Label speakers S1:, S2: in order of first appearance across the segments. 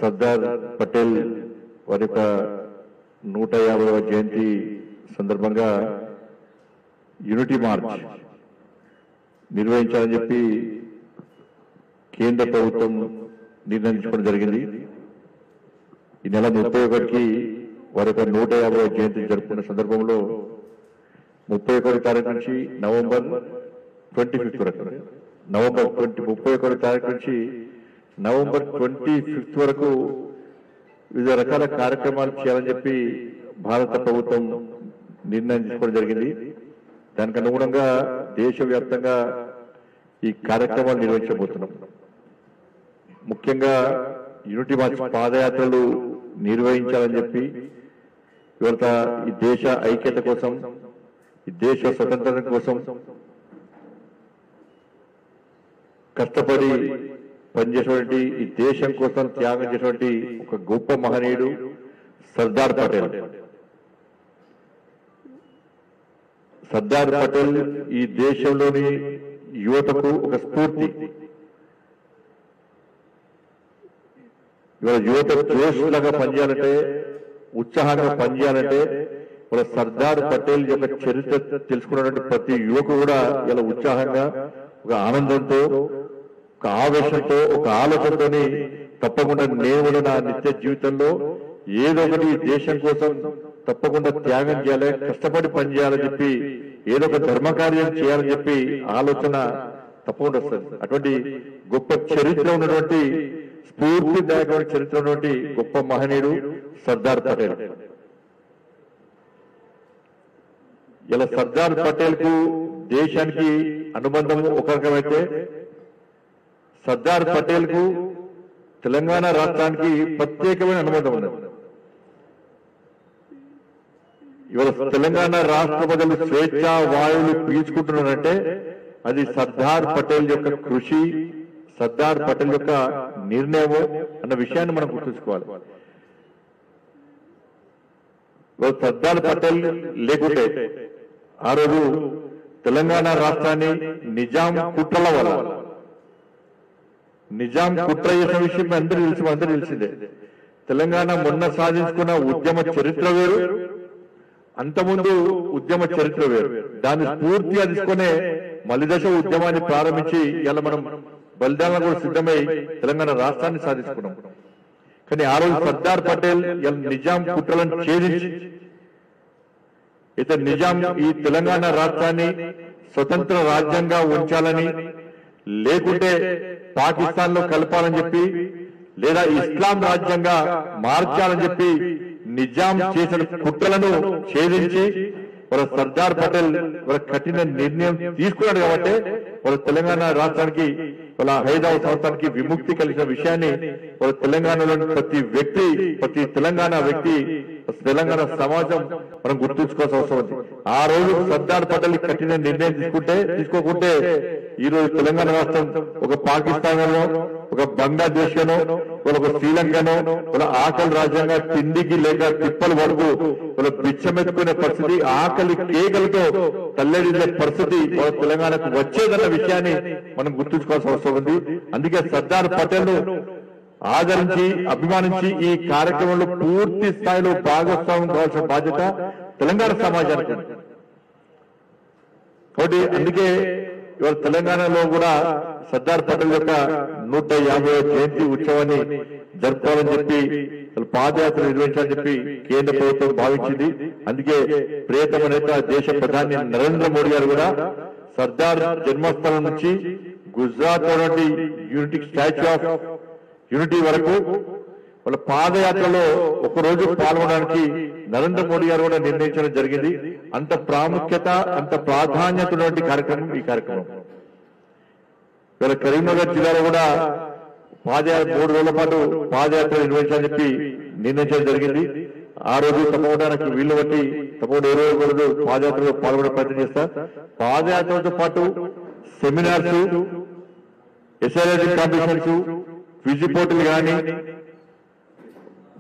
S1: సర్దార్ పటేల్ వారి యొక్క 150వ జయంతి సందర్భంగా యూనిటీ మార్చ్ నిర్వహించాలని చెప్పి కేంద్ర ప్రభుత్వం నిర్ణయించుకోవడం జరిగింది. ఈ నెల 31కి వారి యొక్క 150వ జయంతి జరుపుకున్న సందర్భంలో 31వ తారీఖు నుంచి నవంబర్ 25 వరకు నవంబర్ 31వ తారీఖు నుంచి నవంబర్ 25 వరకు వివిధ రకాల కార్యక్రమాలు చేయాలని చెప్పి భారత ప్రభుత్వం నిర్ణయించుకోవడం జరిగింది. దానికి అనుగుణంగా దేశవ్యాప్తంగా ఈ కార్యక్రమాలు నిర్వహించబోతున్నాం. ముఖ్యంగా యూనిటీ మార్చ్ పాదయాత్రలు నిర్వహించాలని చెప్పి ఇవాళ ఈ దేశ ఐక్యత కోసం, ఈ దేశ స్వతంత్రత కోసం కష్టపడి పనిచేసేటువంటి, ఈ దేశం కోసం త్యాగం చేసేటువంటి ఒక గొప్ప మహనీయుడు సర్దార్ పటేల్. సర్దార్ పటేల్ ఈ దేశంలోని యువతకు ఒక స్ఫూర్తి. ఇవాళ యువత జోష్లాగా పనిచేయాలంటే, ఉత్సాహంగా పనిచేయాలంటే ఇవాళ సర్దార్ పటేల్ యొక్క చరిత్ర తెలుసుకున్నటువంటి ప్రతి యువకు కూడా ఇలా ఉత్సాహంగా, ఒక ఆనందంతో, ఒక ఆవేశంతో, ఒక ఆలోచనతోని తప్పకుండా నేను కూడా నా నిత్య జీవితంలో ఏదో ఒకటి దేశం కోసం తప్పకుండా త్యాగం చేయాలి, కష్టపడి పనిచేయాలని చెప్పి, ఏదో ఒక ధర్మకార్యం చేయాలని చెప్పి ఆలోచన తప్పకుండా వస్తుంది. అటువంటి గొప్ప చరిత్ర ఉన్నటువంటి, స్ఫూర్తిదాయకమైన చరిత్ర ఉన్నటువంటి గొప్ప మహనీయుడు సర్దార్ పటేల్. ఇలా సర్దార్ పటేల్ కు దేశానికి అనుబంధం ఒక రకమైతే, సర్దార్ పటేల్ కు తెలంగాణ రాష్ట్రానికి ప్రత్యేకమైన అనుబంధం ఉన్నది. ఇవాళ తెలంగాణ రాష్ట్ర ప్రజలు స్వేచ్ఛ వాయువులు పీల్చుకుంటున్నారంటే అది సర్దార్ పటేల్ యొక్క కృషి, సర్దార్ పటేల్ యొక్క నిర్ణయం అన్న విషయాన్ని మనం గుర్తుంచుకోవాలి. సర్దార్ పటేల్ లేకుంటే ఆ రోజు తెలంగాణ రాష్ట్రాన్ని నిజాం కుట్రల వల్ల, నిజాం కుట్ర చేసిన విషయం అందరూ తెలిసిందే. తెలంగాణ మొన్న సాధించుకున్న ఉద్యమ చరిత్ర వేరు, అంతకుముందు ఉద్యమ చరిత్ర వేరు. దాన్ని స్ఫూర్తిగా తీసుకునే మలిదశ ఉద్యమాన్ని ప్రారంభించి ఇలా మనం బలిదానం కూడా సిద్ధమై తెలంగాణ రాష్ట్రాన్ని సాధించుకున్నాం. కానీ ఆ రోజు సర్దార్ పటేల్ నిజాం కుట్రలను ఛేదించి ఇతను నిజాం ఈ తెలంగాణ రాష్ట్రాన్ని స్వతంత్ర రాజ్యంగా ఉంచాలని, లేకుంటే పాకిస్తాన్ లో కలపాలని చెప్పి, లేదా ఇస్లాం రాజ్యంగా మార్చాలని చెప్పి నిజాం చేసిన కుట్రలను ఛేదించి వాళ్ళ సర్దార్ పటేల్ వాళ్ళ కఠిన నిర్ణయం తీసుకున్నాడు. కాబట్టి వాళ్ళ తెలంగాణ రాష్ట్రానికి, వాళ్ళ హైదరాబాద్ సంస్థానికి విముక్తి కలిగిన విషయాన్ని వాళ్ళ తెలంగాణలోని ప్రతి వ్యక్తి, ప్రతి తెలంగాణ వ్యక్తి, తెలంగాణ సమాజం మనం గుర్తుంచుకోవాల్సిన అవసరం ఉంది. ఆ రోజు సర్దార్ పటేల్ కఠిన నిర్ణయం తీసుకోకుంటే ఈ రోజు తెలంగాణ రాష్ట్రం ఒక పాకిస్తాన్లో, ఒక బంగ్లాదేశ్ గానో, ఒక శ్రీలంకనో, వాళ్ళ ఆకలి రాజ్యంగా తిండికి లేక తిప్పలు పడుతూ వాళ్ళ బిచ్చమెత్తుకునే పరిస్థితి, ఆకలి కేకలతో తల్లడిల్లే పరిస్థితి వాళ్ళ తెలంగాణకు వచ్చేదన్న విషయాన్ని మనం గుర్తుంచుకోవాల్సిన అవసరం ఉంది. అందుకే సర్దార్ పటేల్ ను ఆదరించి, అభిమానించి ఈ కార్యక్రమంలో పూర్తి స్థాయిలో భాగస్వామ్యం కావాల్సిన బాధ్యత తెలంగాణ సమాజానికి. కాబట్టి అందుకే ఇవాళ తెలంగాణలో కూడా సర్దార్ పటేల్ యొక్క 150వ జయంతి ఉత్సవాన్ని జరుపుకోవాలని చెప్పి పాదయాత్ర నిర్వహించాలని చెప్పి కేంద్ర ప్రభుత్వం భావించింది. అందుకే ప్రియతమ నేత దేశ ప్రధాని నరేంద్ర మోడీ గారు కూడా సర్దార్ జన్మస్థలం నుంచి గుజరాత్ లోని యూనిటీ స్టాచ్యూ ఆఫ్ యూనిటీ వరకు వాళ్ళ పాదయాత్రలో ఒకరోజు పాల్గొనడానికి నరేంద్ర మోడీ గారు కూడా నిర్ణయించడం జరిగింది. అంత ప్రాముఖ్యత, అంత ప్రాధాన్యత ఉన్నటువంటి కార్యక్రమం ఈ కార్యక్రమం. ఇవాళ కరీంనగర్ జిల్లాలో కూడా 3 రోజుల పాటు పాదయాత్ర నిర్వహించాలని చెప్పి నిర్ణయించడం జరిగింది. ఆ రోజు తప్పకుండా నాకు వీళ్ళు బట్టి తప్పకుండా ఏ రోజు పాదయాత్రలో పాల్గొనే ప్రయత్నం చేస్తా. పాదయాత్రతో పాటు సెమినార్స్, ఎస్ఐఆర్టీ కాంపిటీషన్స్, క్విజ్ పోటీలు కానీ,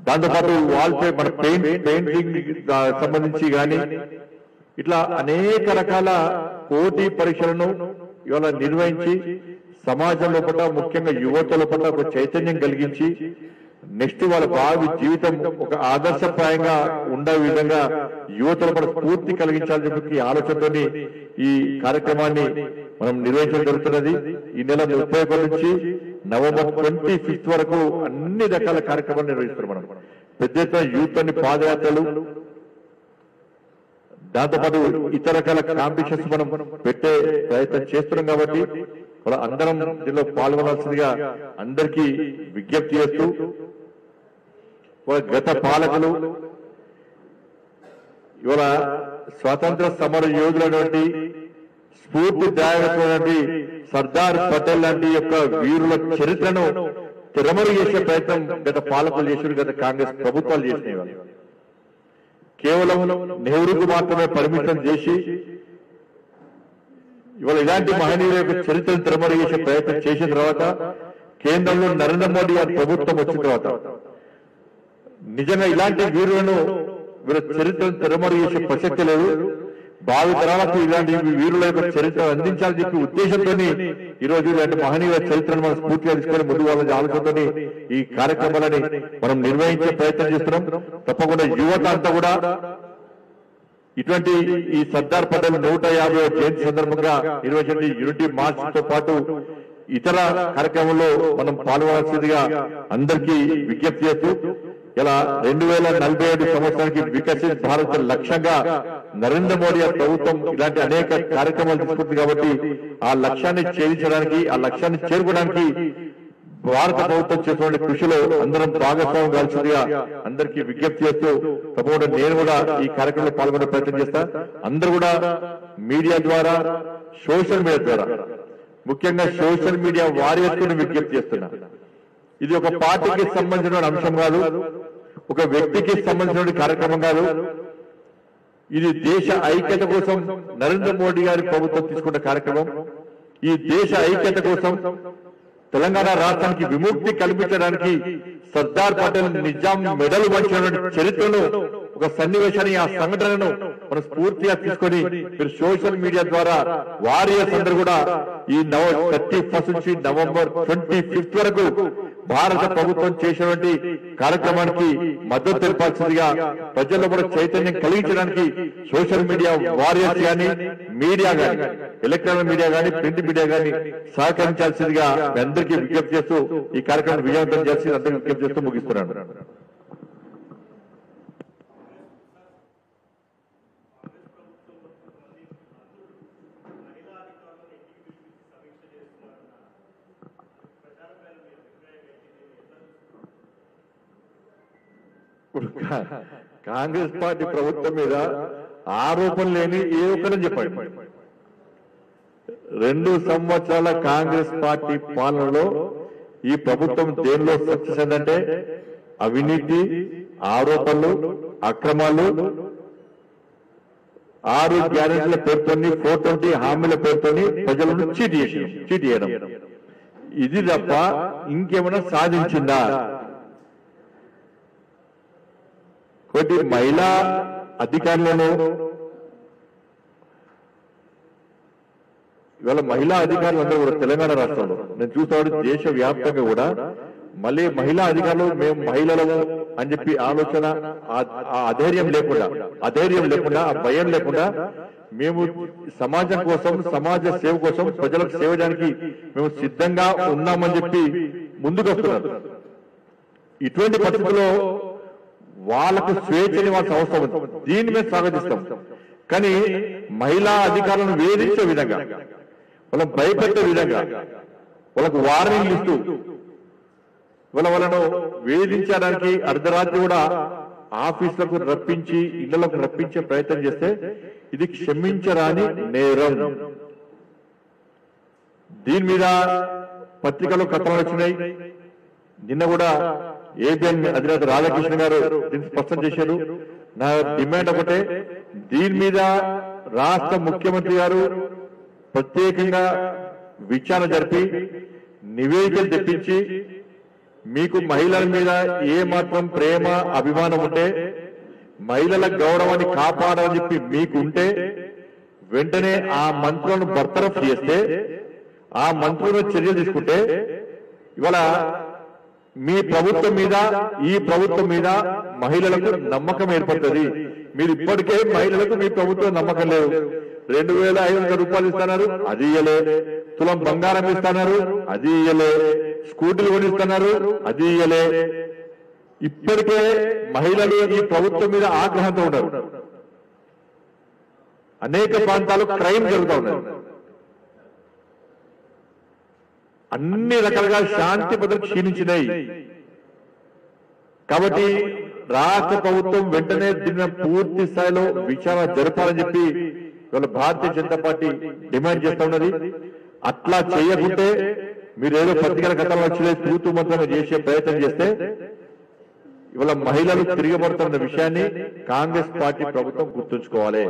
S1: దాంతోపాటు వాల్ పేపర్ పెయింటింగ్ సంబంధించి కానీ ఇట్లా అనేక రకాల పోటీ పరీక్షలను ఇవాళ నిర్వహించి సమాజం లోపల, ముఖ్యంగా యువత లోపల ఒక చైతన్యం కలిగించి నెక్స్ట్ వాళ్ళ భావి జీవితం ఒక ఆదర్శప్రాయంగా ఉండే విధంగా యువతలు కూడా స్ఫూర్తి కలిగించాలని చెప్పి ఆలోచనతో ఈ కార్యక్రమాన్ని మనం నిర్వహించడం జరుగుతున్నది. ఈ నెల 31 నుంచి నవంబర్ 25 వరకు అన్ని రకాల కార్యక్రమాలు నిర్వహిస్తున్నాం. మనం పెద్ద ఎత్తున యూత్ అని పాదయాత్రలు, దాంతోపాటు ఇతర రకాల కాంపిటీషన్స్ మనం పెట్టే ప్రయత్నం చేస్తున్నాం. కాబట్టి వాళ్ళ అందరం దీనిలో పాల్గొనాల్సిందిగా అందరికీ విజ్ఞప్తి చేస్తూ, గత పాలకులు ఇవాళ స్వాతంత్ర సమర యోధులైనటువంటి స్ఫూర్తిదాయకమైనటువంటి సర్దార్ పటేల్ లాంటి యొక్క వీరుల చరిత్రను తిరమరు చేసే ప్రయత్నం గత పాలకులు చేసిన, గత కాంగ్రెస్ ప్రభుత్వాలు చేసినవి. కేవలం నెహ్రూకు మాత్రమే పరిమితం చేసి ఇవాళ ఇలాంటి మహనీయుల యొక్క చరిత్రను తిరమరు చేసే ప్రయత్నం చేసిన తర్వాత కేంద్రంలో నరేంద్ర మోడీ గారి ప్రభుత్వం వచ్చిన తర్వాత నిజంగా ఇలాంటి వీరులను వీళ్ళ చరిత్రను తిరమరు చేసే ప్రసక్తి లేదు. భావి తరాలకు ఇలాంటి వీరుల యొక్క చరిత్ర అందించాలని చెప్పి ఉద్దేశంతో ఈ రోజు ఇలాంటి మహనీయుల చరిత్రను మనం స్ఫూర్తిగా తీసుకొని ముందుకు వాళ్ళని ఆలోచనతో ఈ కార్యక్రమాలని మనం నిర్వహించే ప్రయత్నం చేస్తున్నాం. తప్పకుండా యువత అంతా కూడా ఇటువంటి ఈ సర్దార్ పటేల్ 150వ జయంతి సందర్భంగా నిర్వహించే యూనిటీ మార్చ్ తో పాటు ఇతర కార్యక్రమంలో మనం పాల్గొనాల్సిందిగా అందరికీ విజ్ఞప్తి చేస్తూ, ఇలా 2047 సంవత్సరానికి వికసిత్ భారత్ లక్ష్యంగా నరేంద్ర మోడీ ప్రభుత్వం ఇలాంటి అనేక కార్యక్రమాలు తీసుకుంటుంది. కాబట్టి ఆ లక్ష్యాన్ని ఛేదించడానికి, ఆ లక్ష్యాన్ని చేరుకోవడానికి భారత ప్రభుత్వం చేసినటువంటి కృషిలో అందరం భాగస్వామ్యం కావాల్సిందిగా అందరికీ విజ్ఞప్తి చేస్తూ, తప్పకుండా నేను కూడా ఈ కార్యక్రమంలో పాల్గొనే ప్రయత్నం చేస్తా. అందరూ కూడా మీడియా ద్వారా, సోషల్ మీడియా ద్వారా, ముఖ్యంగా సోషల్ మీడియా వారియర్స్ని విజ్ఞప్తి చేస్తున్నా. ఇది ఒక పార్టీకి సంబంధించిన అంశం కాదు, ఒక వ్యక్తికి సంబంధించిన కార్యక్రమం కాదు. ఇది దేశ ఐక్యత కోసం నరేంద్ర మోడీ గారి ప్రభుత్వం తీసుకున్న కార్యక్రమం. ఈ దేశ ఐక్యత కోసం తెలంగాణ రాష్ట్రానికి విముక్తి కల్పించడానికి సర్దార్ పటేల్ నిజాం మెడలు వంచినటువంటి చరిత్రను, ఒక సన్నివేశాన్ని, ఆ సంఘటనను మనం స్ఫూర్తిగా తీసుకొని మీరు సోషల్ మీడియా ద్వారా వారియర్స్ అందరూ కూడా ఈ 31 నుంచి నవంబర్ 25 వరకు భారత ప్రభుత్వం చేసినటువంటి కార్యక్రమానికి మద్దతు తెలపాల్సిందిగా, ప్రజల్లో కూడా చైతన్యం కలిగించడానికి సోషల్ మీడియా వారియర్స్ గాని, మీడియా గాని, ఎలక్ట్రానిక్ మీడియా గాని, ప్రింట్ మీడియా గాని సహకరించాల్సిందిగా అందరికీ విజ్ఞప్తి చేస్తూ ఈ కార్యక్రమం విజయవంతం చేసి అందరికీ విజ్ఞప్తి చేస్తూ ముగిస్తున్నాను. కాంగ్రెస్ పార్టీ ప్రభుత్వం మీద ఆరోపణ లేని ఏ ఒక్కరని చెప్పండి. 2 సంవత్సరాల కాంగ్రెస్ పార్టీ పాలనలో ఈ ప్రభుత్వం దేనిలో సక్సెస్ అయిందంటే అవినీతి, ఆరోపణలు, అక్రమాలు, 6 గ్యారెంటీల పేరుతోని, 420 హామీల పేరుతోని ప్రజలను చీట్ చేయడం. ఇది తప్ప ఇంకేమైనా సాధించిందా? ఒకటి, మహిళా అధికారులను, ఇవాళ మహిళా అధికారులందరూ కూడా తెలంగాణ రాష్ట్రంలో నేను చూస్తాడు, దేశ వ్యాప్తంగా కూడా మళ్ళీ మహిళా అధికారులు మేము మహిళలము అని చెప్పి ఆలోచన, అధైర్యం లేకుండా, ఆ భయం లేకుండా మేము సమాజం కోసం, సమాజ సేవ కోసం, ప్రజలకు సేవ చేయడానికి మేము సిద్ధంగా ఉన్నామని చెప్పి ముందుకు వస్తున్నారు. ఇటువంటి పరిస్థితుల్లో వాళ్ళకు స్వేచ్ఛని వాళ్ళకి అవసరం ఉంది, దీన్ని మేము స్వాగతిస్తాం. కానీ మహిళా అధికారులను వేధించే విధంగా, వాళ్ళని భయపెట్టే విధంగా, వాళ్ళకు వార్నింగ్లు ఇస్తూ వాళ్ళను వేధించడానికి అర్ధరాత్రి కూడా ఆఫీసులకు రప్పించి, ఇళ్లకు రప్పించే ప్రయత్నం చేస్తే ఇది క్షమించరాని నేరం. దీని మీద పత్రికలో కథనాలు వచ్చినాయి. నిన్న కూడా ఏబిఎన్ అధినేత రాధాకృష్ణ గారు దీన్ని స్పష్టం చేశారు. నా డిమాండ్ ఒకటే, దీని మీద రాష్ట్ర ముఖ్యమంత్రి గారు ప్రత్యేకంగా విచారణ జరిపి నివేదికలు తెప్పించి, మీకు మహిళల మీద ఏ మాత్రం ప్రేమ, అభిమానం ఉంటే, మహిళల గౌరవాన్ని కాపాడాలని చెప్పి మీకుంటే, వెంటనే ఆ మంత్రులను బర్తరఫ్ చేస్తే, ఆ మంత్రులను చర్యలు తీసుకుంటే, ఇవాళ మీ ప్రభుత్వం మీద ఈ ప్రభుత్వం మీద మహిళలకు నమ్మకం ఏర్పడుతుంది. మీరు ఇప్పటికే మహిళలకు మీ ప్రభుత్వం నమ్మకం లేదు. 2,500 రూపాయలు ఇస్తున్నారు, అది ఇయ్యలే. తులం బంగారం ఇస్తున్నారు, అది ఇయ్యలే. స్కూటీలు కొనిస్తున్నారు, అది ఇయ్యలే. ఇప్పటికే మహిళలు ఈ ప్రభుత్వం మీద ఆగ్రహంతో ఉన్నారు. అనేక ప్రాంతాల్లో క్రైమ్ జరుగుతూ ఉన్నారు. అన్ని రకాలుగా శాంతి భద్రత క్షీణించినాయి. కాబట్టి రాష్ట్ర ప్రభుత్వం వెంటనే దీన్ని పూర్తి స్థాయిలో విచారణ జరపాలని చెప్పి ఇవాళ భారతీయ జనతా పార్టీ డిమాండ్ చేస్తా ఉన్నది. అట్లా చేయకుంటే మీరు ఏదో పత్రికల కథలు వచ్చే తూతు మంత్రంగా చేసే ప్రయత్నం చేస్తే ఇవాళ మహిళలు తిరగబడుతున్న విషయాన్ని కాంగ్రెస్ పార్టీ ప్రభుత్వం గుర్తుంచుకోవాలి.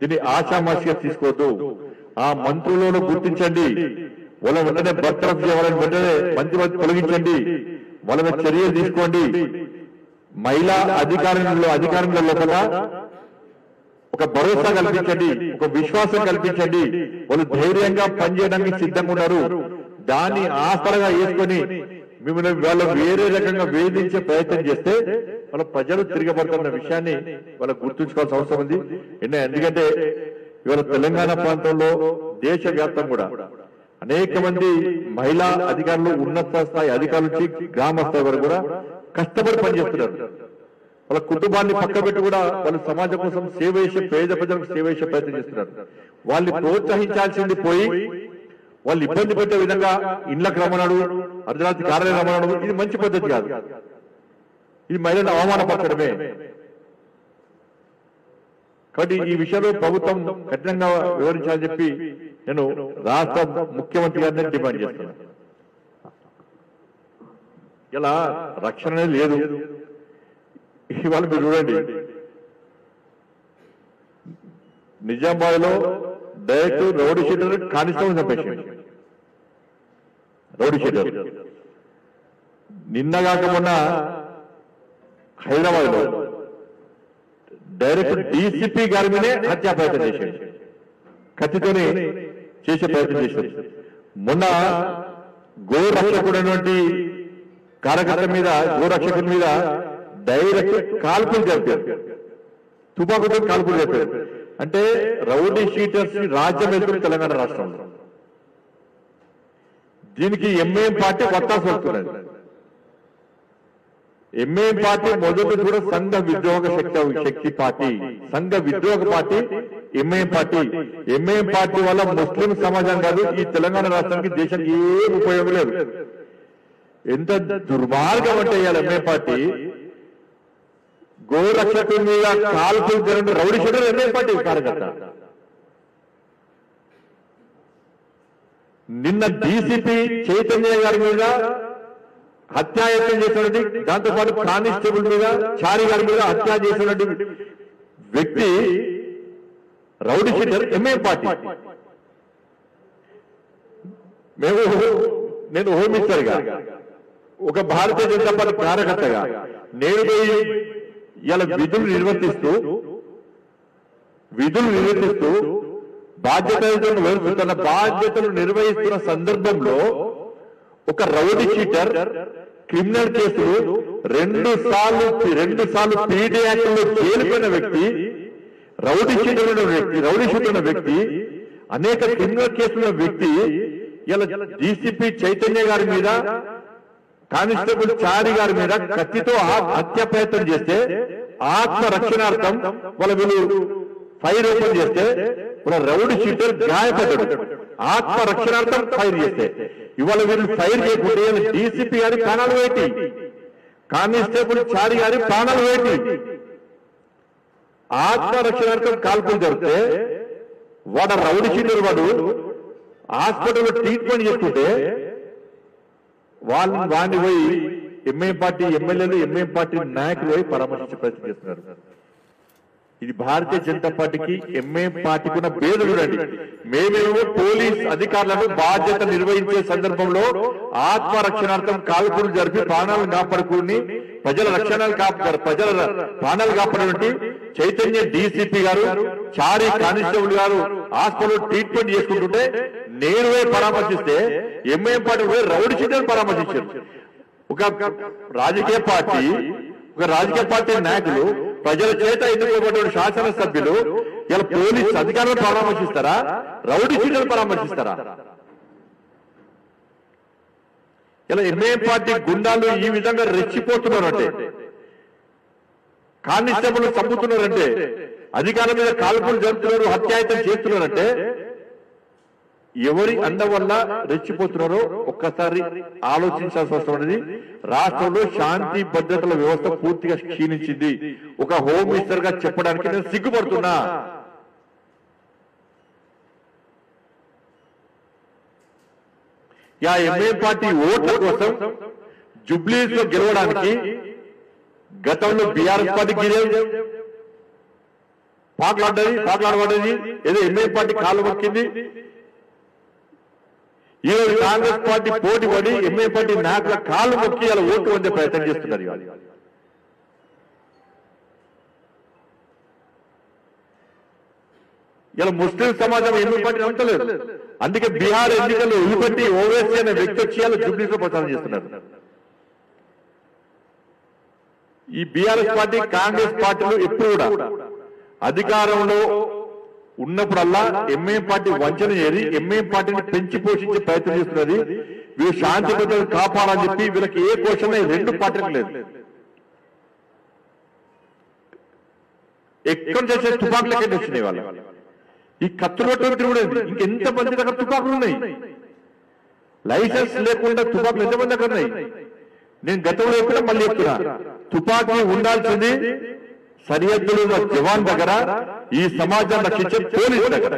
S1: దీన్ని ఆషామాషిగా తీసుకోవద్దు. ఆ మంత్రులను గుర్తించండి. వాళ్ళ వెంటనే బర్తరఫ్ చేయాలని వెంటనే మంత్రి తొలగించండి. వాళ్ళ మీద చర్యలు తీసుకోండి. మహిళా అధికారంలో లోపల ఒక భరోసా కల్పించండి, ఒక విశ్వాసం కల్పించండి. వాళ్ళు ధైర్యంగా పనిచేయడానికి సిద్ధంగా ఉన్నారు. దాన్ని ఆసరగా వేసుకొని మిమ్మల్ని వాళ్ళు వేరే రకంగా వేధించే ప్రయత్నం చేస్తే వాళ్ళ ప్రజలు తిరగబడుతున్న విషయాన్ని వాళ్ళకు గుర్తుంచుకోవాల్సిన అవసరం ఉంది. ఎందుకంటే ఇవాళ తెలంగాణ ప్రాంతంలో దేశవ్యాప్తంగా కూడా అనేక మంది మహిళా అధికారులు, ఉన్నత స్థాయి అధికారుల నుంచి గ్రామ స్థాయి వరకు కూడా కష్టపడి పనిచేస్తున్నారు. వాళ్ళ కుటుంబాన్ని పక్కబెట్టి కూడా వాళ్ళు సమాజం కోసం సేవ చేసే, పేద ప్రజలకు సేవ చేసే ప్రయత్నం చేస్తున్నారు. వాళ్ళని ప్రోత్సహించాల్సింది పోయి వాళ్ళు ఇబ్బంది పెట్టే విధంగా ఇళ్లకు రమ్మన్నాడు, అర్ధరాత్రి కార్యాలయం రమ్మన్నాడు. ఇది మంచి పద్ధతి కాదు. ఇది మహిళలను అవమానపరచడమే. కాబట్టి ఈ విషయంలో ప్రభుత్వం కఠినంగా వివరించాలని చెప్పి నేను రాష్ట్ర ముఖ్యమంత్రి గారిని డిమాండ్ చేస్తున్నాను. ఇలా రక్షణ లేదు. ఇవాళ మీరు చూడండి, నిజామాబాద్ లో డైరెక్ట్ రౌడీ షీటర్ కానిస్టేబుల్ చంపేసింది. రౌడీ షీటర్ నిన్నగాక మొన్న హైదరాబాద్ లో డైరెక్ట్ డీసీపీ గారి మీదే హత్యా ప్రయత్నం చేశాడు. కత్తితోనే చేసే ప్రయత్నం చేశాడు. మొన్న గోరక్షకుడైనటువంటి కార్యకర్త మీద, గోరక్షకుడి మీద డైరెక్ట్ కాల్పులు జరిపారు. తుపాకుతో కాల్పులు జరిపారు. అంటే రౌడీ షీటర్స్ రాజ్యం వెళ్తుంది తెలంగాణ రాష్ట్రంలో. దీనికి ఎంఐఎం పార్టీ వత్తాసు వస్తున్నది. ఎంఐఎం పార్టీ మొదటి కూడా సంఘ విద్రోహ శక్తి పార్టీ, సంఘ విద్రోహ party MIM party. MIM party వల్ల ముస్లిం సమాజం కాదు, ఈ తెలంగాణ రాష్ట్రానికి, దేశానికి ఏం ఉపయోగం లేదు. ఎంత దుర్మార్గం అంటే ఇవాళ ఎంఐఎం పార్టీ గోరక్షకుల మీద కాల్పులు జరిగిన రౌడీ షీటర్ ఎంఐఎం పార్టీ కార్యకర్త. నిన్న డీసీపీ చైతన్య గారి మీద హత్యాయత్నం చేసినటువంటి, దాంతోపాటు కానిస్టేబుల్ మీద, చారి గారి మీద హత్య చేసినటువంటి వ్యక్తి రౌడీ షీటర్ ఎంఐఎం పార్టీ. నేను హోమ్ మినిస్టర్గా, ఒక భారతీయ జనతా పార్టీ కార్యకర్తగా నేను ఇలా విధులు నిర్వర్తిస్తూ బాధ్యతలు నిర్వహిస్తున్న సందర్భంలో ఒక రౌడీ షీటర్ క్రిమినల్ కేసులు రెండు సార్లు పీడీ యాక్ట్ లో చేరిపోయిన వ్యక్తి, రౌడీ షీటర్ ఉన్న వ్యక్తి, అనేక క్రిమినల్ కేసుల వ్యక్తి ఇలా డీసీపీ చైతన్య గారి మీద, కానిస్టేబుల్ చారి గారి మీద కత్తితో హత్య ప్రయత్నం చేస్తే ఆత్మరక్షణార్థం వీళ్ళు ఫైర్ ఓపెన్ చేస్తే వాళ్ళ రౌడీ షీటర్ గాయపడ్డాడు. ఆత్మరక్షణార్థం ఫైర్ చేస్తే ఇవాళ వీళ్ళు ఫైర్ చేయకుంటే డీసీపీ గారి ప్రాణాలు వేటి, కానిస్టేబుల్ చారి గారి ప్రాణాలు వేటి. ఆత్మరక్షణార్థం కాల్పులు జరిగితే వాడు రౌడీ షీటర్ వాడు హాస్పిటల్లో ట్రీట్మెంట్ చేసుకుంటే వాడిని పోయి ఎంఐఎం పార్టీ ఎమ్మెల్యేలు, ఎంఐఎం పార్టీ నాయకులు పోయి పరామర్శించే ప్రయత్నం చేస్తున్నారు. ఇది భారతీయ జనతా పార్టీకి ఎంఐఎం పార్టీకి ఉన్న భేదం చూడండి. మేమేమో పోలీస్ అధికారులను బాధ్యత నిర్వహించే సందర్భంలో ఆత్మరక్షణార్థం కాల్పులు జరిపి ప్రాణాలను కాపాడుకుని ప్రజల ప్రాణాలు కాపాడినటువంటి చైతన్య డీసీపీ గారు, చారి కానిస్టేబుల్ గారు హాస్పిటల్లో ట్రీట్మెంట్ చేసుకుంటుంటే నేను పోయి పరామర్శిస్తే ఎంఐఎం పార్టీ పోయి రౌడీ షీటర్ పరామర్శించారు. ఒక రాజకీయ పార్టీ నాయకులు ప్రజల చేత ఎన్నుకోబడిన శాసనసభ్యులు ఇలా పోలీస్ అధికారులను పరామర్శిస్తారా, రౌడీ షీటర్లను పరామర్శిస్తారా? ఇలా ఎంఐఎం పార్టీ గుండాలు ఈ విధంగా రెచ్చిపోతున్నారంటే, కానిస్టేబుల్ చంపుతున్నారంటే, అధికారుల మీద కాల్పులు జరుపుతున్నారు, హత్యాయత్నం చేస్తున్నారంటే ఎవరి అండ వల్ల రెచ్చిపోతున్నారో ఒక్కసారి ఆలోచించాల్సిన అవసరం అనేది. రాష్ట్రంలో శాంతి భద్రతల వ్యవస్థ పూర్తిగా క్షీణించింది. ఒక హోమ్ మినిస్టర్ గా చెప్పడానికి నేను సిగ్గుపడుతున్నా. ఎంఐఎం పార్టీ ఓట్ల కోసం జుబ్లీస్ లో గెలవడానికి గతంలో బీఆర్ఎస్ పార్టీ పాకులాడబడ్డది, ఏదో ఎంఐఎం పార్టీ కాలు మొక్కింది. ఈరోజు కాంగ్రెస్ పార్టీ పోటీ పడి ఎంఐఎం పార్టీ నాయకుల కాలు మొక్కి అలా ఓటు పొందే ప్రయత్నం చేస్తున్నారు. ఇలా ముస్లిం సమాజం ఎంఐఎం పార్టీ నమ్మలేదు. అందుకే బీహార్ ఎన్నికల్లో వదిలిపెట్టి ఓవైసీ అనే వ్యక్తి వచ్చి అలా జుబ్లీస్ లో ప్రచారం చేస్తున్నారు. ఈ బీఆర్ఎస్ పార్టీ కాంగ్రెస్ పార్టీలు ఎప్పుడు కూడా అధికారంలో ఉన్నప్పుడల్లా ఎంఐఎం పార్టీ వంచన చేసి ఎంఐఎం పార్టీని పెంచి పోషించే ప్రయత్నం చేస్తున్నది. వీళ్ళు శాంతి భద్రతలు కాపాడని చెప్పి వీళ్ళకి ఏ క్వశ్చన్ రెండు పార్టీలకు లేదు. ఎక్కడ చేసే తుపాకులకే వచ్చినాయి వాళ్ళు. ఈ కత్తులు కూడా ఇంకెంత మంది దగ్గర తుపాకులు ఉన్నాయి. లైసెన్స్ లేకుండా తుపాకులు ఎంతమంది దగ్గర ఉన్నాయి? నేను గతంలో ఎప్పుడో మళ్ళీ చెప్తున్నా, తుపాకీ ఉండాల్సింది సరిహద్దులు జవాన్ దగ్గర, ఈ సమాజాన్ని రక్షించే పోలీసు దగ్గర.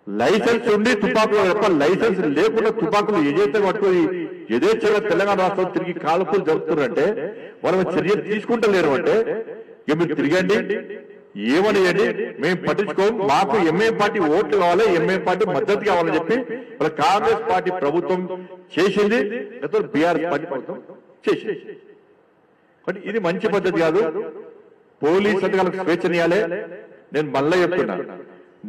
S1: లైసెన్స్ ఉండి తుపాకులు తప్ప లైసెన్స్ లేకుండా తుపాకులు ఏదైతే పట్టుకుని యథేచ్ఛగా తెలంగాణ రాష్ట్రం తిరిగి కాల్పులు జరుపుతున్నారంటే వాళ్ళు చర్యలు తీసుకుంటలేరు. అంటే మీరు తిరగండి, ఏమనియండి, మేము పట్టించుకోం, మాకు ఎంఐఎం పార్టీ ఓట్లు కావాలి, ఎంఐఎం పార్టీ మద్దతు కావాలని చెప్పి వాళ్ళ కాంగ్రెస్ పార్టీ ప్రభుత్వం చేసింది, గతంలో బీఆర్ఎస్ పార్టీ ప్రభుత్వం చేసింది. బట్ ఇది మంచి పద్ధతి కాదు. పోలీస్ అధికారులకు స్వేచ్ఛనియాలే. నేను మళ్ళీ చెప్తున్నా,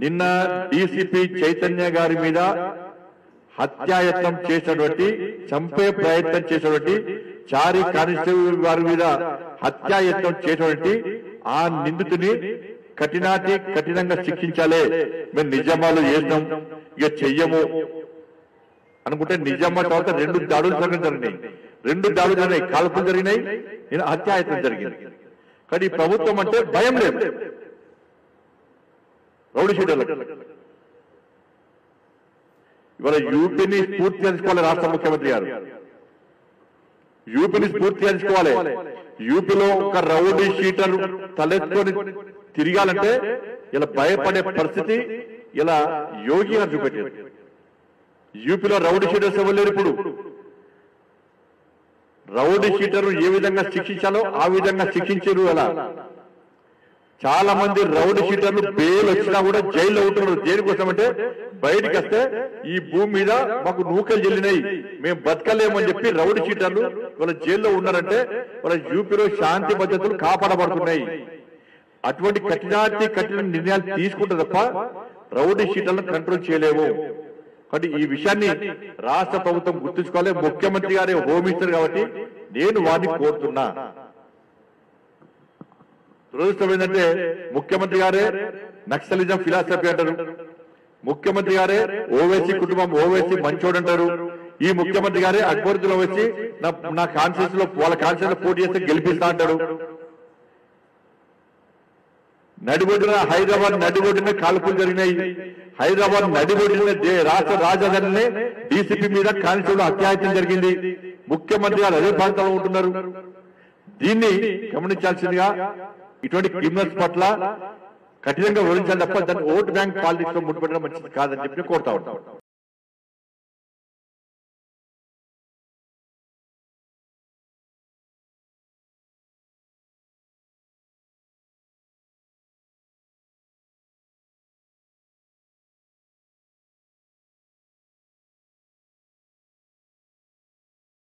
S1: నిన్న డీసీపీ చైతన్య గారి మీద హత్యాయత్నం చేసినటువంటి, చంపే ప్రయత్నం చేసినటువంటి, చారి కానిస్టేబుల్ గారి మీద హత్యాయత్నం చేసినటువంటి ఆ నిందితుని కఠినంగా శిక్షించాలి. మేము నిజామాలు చేసినాం, ఇక చెయ్యము అనుకుంటే నిజామా తర్వాత 2 దాడులు జరిగినాయి, కాల్పులు జరిగినాయి, హత్యాయత్నం జరిగింది. కానీ ఈ ప్రభుత్వం అంటే భయం లేదు రౌడీ షీటర్లకు. ఇవాళ యూపీని స్ఫూర్తి తెలుసుకోవాలి రాష్ట్ర ముఖ్యమంత్రి గారు. యూపీని స్ఫూర్తి తెలుసుకోవాలి. యూపీలో ఒక రౌడీ షీటర్ తలెత్తుకొని తిరగాలంటే ఇలా భయపడే పరిస్థితి ఇలా యోగి గారు చూపెట్టారు. యూపీలో రౌడీ షీటర్స్ ఇవ్వలేరు. ఇప్పుడు రౌడీ షీటర్ ఏ విధంగా శిక్షించాలో ఆ విధంగా శిక్షించారు. అలా చాలా మంది రౌడీ షీటర్లు బెయిల్ వచ్చినా కూడా జైల్లో ఉంటున్నారు. దేనికోసం అంటే బయటికి వస్తే ఈ భూమి మీద మాకు నూకలు చెల్లినాయి, మేము బతకలేమని చెప్పి రౌడీ షీటర్లు వాళ్ళ జైల్లో ఉన్నారంటే వాళ్ళ యూపీలో శాంతి భద్రతలు కాపాడబడుతున్నాయి. అటువంటి కఠిన నిర్ణయాలు తీసుకుంటే తప్ప రౌడీ షీటర్లను కంట్రోల్ చేయలేము. కాబట్టి ఈ విషయాన్ని రాష్ట్ర ప్రభుత్వం గుర్తుంచుకోవాలి. ముఖ్యమంత్రి గారే హోమ్ మినిస్టర్ కాబట్టి నేను వారిని కోరుతున్నా. దురదృష్టం ఏంటంటే ముఖ్యమంత్రి గారే నక్సలిజం ఫిలాసఫీ అంటారు, ముఖ్యమంత్రి గారే ఓవైసీ కుటుంబం ఓవైసీ మంచోడు అంటారు. ఈ ముఖ్యమంత్రి గారే అక్బరుద్దీన్ ఓవైసీ నా కాన్స్టిట్యూన్స్ లో వాళ్ళ కాన్స్టిట్యూన్స్ లో పోటీ చేస్తే గెలిపిస్తా అంటాడు. హైదరాబాద్ నడిబొడ్డున కాల్పులు జరిగినాయి. హైదరాబాద్ నడిబొడ్డున రాష్ట్ర రాజధానినే డీసీపీ మీద కానిస్టేబుల్ హత్యాయత్నం జరిగింది. ముఖ్యమంత్రి గారు అదే ప్రాంతంలో ఉంటున్నారు. దీన్ని గమనించాల్సిందిగా ఇటువంటి క్రిమినల్స్ పట్ల కఠినంగా వివరించాలి తప్ప దాన్ని ఓటు బ్యాంక్ పాలిటిక్స్ లో ముట్టుపెట్టడం మంచిది కాదని చెప్పి కోరుతా ఉంటాం.